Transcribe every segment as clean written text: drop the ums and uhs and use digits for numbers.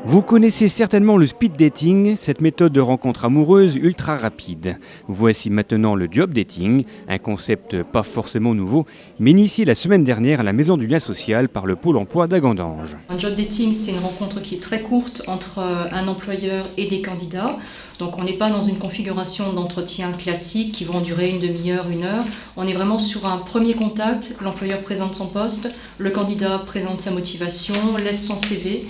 Vous connaissez certainement le speed dating, cette méthode de rencontre amoureuse ultra rapide. Voici maintenant le job dating, un concept pas forcément nouveau, mais initié la semaine dernière à la Maison du Lien Social par le Pôle emploi d'Agandange. Un job dating, c'est une rencontre qui est très courte entre un employeur et des candidats. Donc on n'est pas dans une configuration d'entretien classique qui vont durer une demi-heure, une heure. On est vraiment sur un premier contact, l'employeur présente son poste, le candidat présente sa motivation, laisse son CV.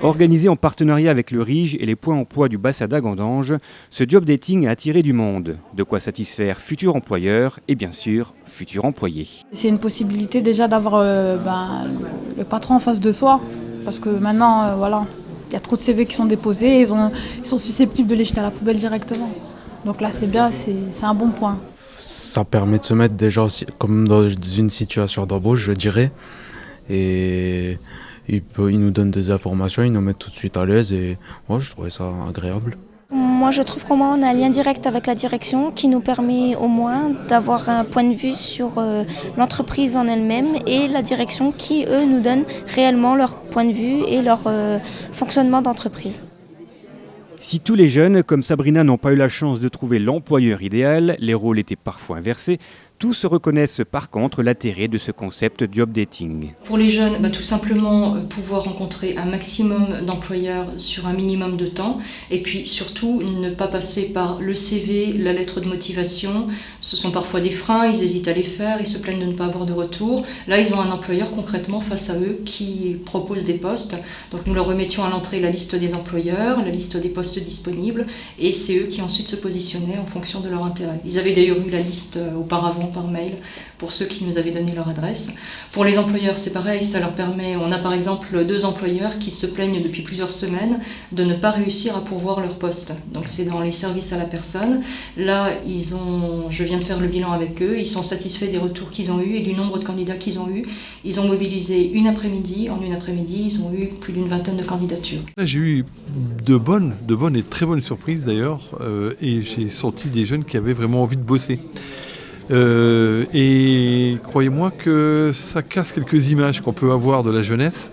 Organisé en partenariat avec le RIGE et les points emploi du bassin d'Agandange, ce job dating a attiré du monde. De quoi satisfaire futurs employeurs et bien sûr futurs employés. C'est une possibilité déjà d'avoir le patron en face de soi. Parce que maintenant, il y a trop de CV qui sont déposés, ils sont susceptibles de les jeter à la poubelle directement. Donc là, c'est bien, c'est un bon point. Ça permet de se mettre déjà aussi, comme dans une situation d'embauche, je dirais. Et il nous donne des informations, il nous met tout de suite à l'aise et moi je trouvais ça agréable. Moi je trouve qu'au moins on a un lien direct avec la direction qui nous permet au moins d'avoir un point de vue sur l'entreprise en elle-même et la direction qui eux nous donnent réellement leur point de vue et leur fonctionnement d'entreprise. Si tous les jeunes, comme Sabrina, n'ont pas eu la chance de trouver l'employeur idéal, les rôles étaient parfois inversés, tous se reconnaissent par contre l'intérêt de ce concept job dating. Pour les jeunes, tout simplement pouvoir rencontrer un maximum d'employeurs sur un minimum de temps et puis surtout ne pas passer par le CV, la lettre de motivation. Ce sont parfois des freins, ils hésitent à les faire, ils se plaignent de ne pas avoir de retour. Là, ils ont un employeur concrètement face à eux qui propose des postes. Donc nous leur remettions à l'entrée la liste des employeurs, la liste des postes disponibles et c'est eux qui ensuite se positionnaient en fonction de leur intérêt. Ils avaient d'ailleurs eu la liste auparavant par mail pour ceux qui nous avaient donné leur adresse. Pour les employeurs, c'est pareil, ça leur permet, on a par exemple 2 employeurs qui se plaignent depuis plusieurs semaines de ne pas réussir à pourvoir leur poste. Donc c'est dans les services à la personne. Là, je viens de faire le bilan avec eux, ils sont satisfaits des retours qu'ils ont eus et du nombre de candidats qu'ils ont eu. Ils ont mobilisé une après-midi, en une après-midi, ils ont eu plus d'une vingtaine de candidatures. Là, j'ai eu de bonnes et très bonnes surprises d'ailleurs, et j'ai senti des jeunes qui avaient vraiment envie de bosser. Et croyez-moi que ça casse quelques images qu'on peut avoir de la jeunesse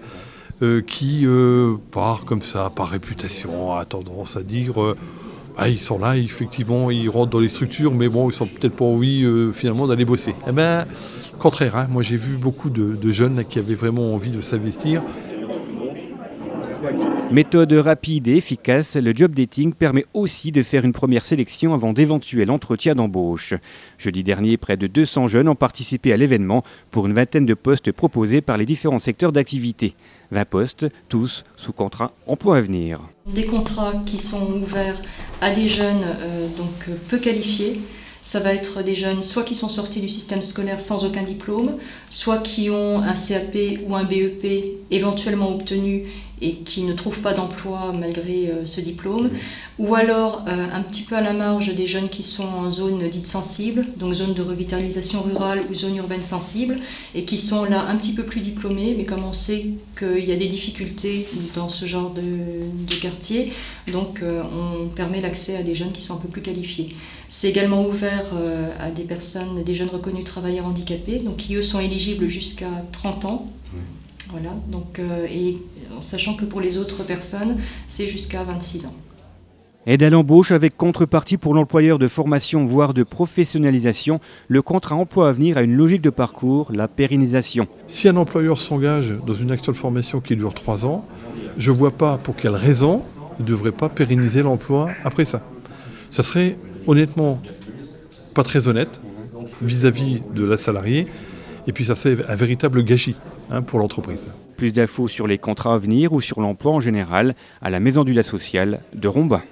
qui part comme ça, par réputation, a tendance à dire ils sont là, effectivement, ils rentrent dans les structures, mais bon, ils sont peut-être pas envie finalement d'aller bosser. Eh bien, contraire, moi j'ai vu beaucoup de jeunes là, qui avaient vraiment envie de s'investir. Méthode rapide et efficace, le job dating permet aussi de faire une première sélection avant d'éventuels entretiens d'embauche. Jeudi dernier, près de 200 jeunes ont participé à l'événement pour une vingtaine de postes proposés par les différents secteurs d'activité. 20 postes, tous sous contrat emploi à venir. Des contrats qui sont ouverts à des jeunes peu qualifiés. Ça va être des jeunes soit qui sont sortis du système scolaire sans aucun diplôme, soit qui ont un CAP ou un BEP éventuellement obtenu et qui ne trouvent pas d'emploi malgré ce diplôme, ou alors un petit peu à la marge des jeunes qui sont en zone dite sensible, donc zone de revitalisation rurale ou zone urbaine sensible, et qui sont là un petit peu plus diplômés, mais comme on sait qu'il y a des difficultés dans ce genre de quartier, donc on permet l'accès à des jeunes qui sont un peu plus qualifiés. C'est également ouvert à des jeunes reconnus travailleurs handicapés, donc qui eux sont éligibles jusqu'à 30 ans. Voilà, donc, et en sachant que pour les autres personnes, c'est jusqu'à 26 ans. Aide à l'embauche avec contrepartie pour l'employeur de formation voire de professionnalisation, le contrat emploi à venir a une logique de parcours, la pérennisation. Si un employeur s'engage dans une action de formation qui dure 3 ans, je ne vois pas pour quelle raison il ne devrait pas pérenniser l'emploi après ça. Ça serait honnêtement pas très honnête vis-à-vis de la salariée et puis ça serait un véritable gâchis pour l'entreprise. Plus d'infos sur les contrats à venir ou sur l'emploi en général à la Maison du Lien Social de Rombin.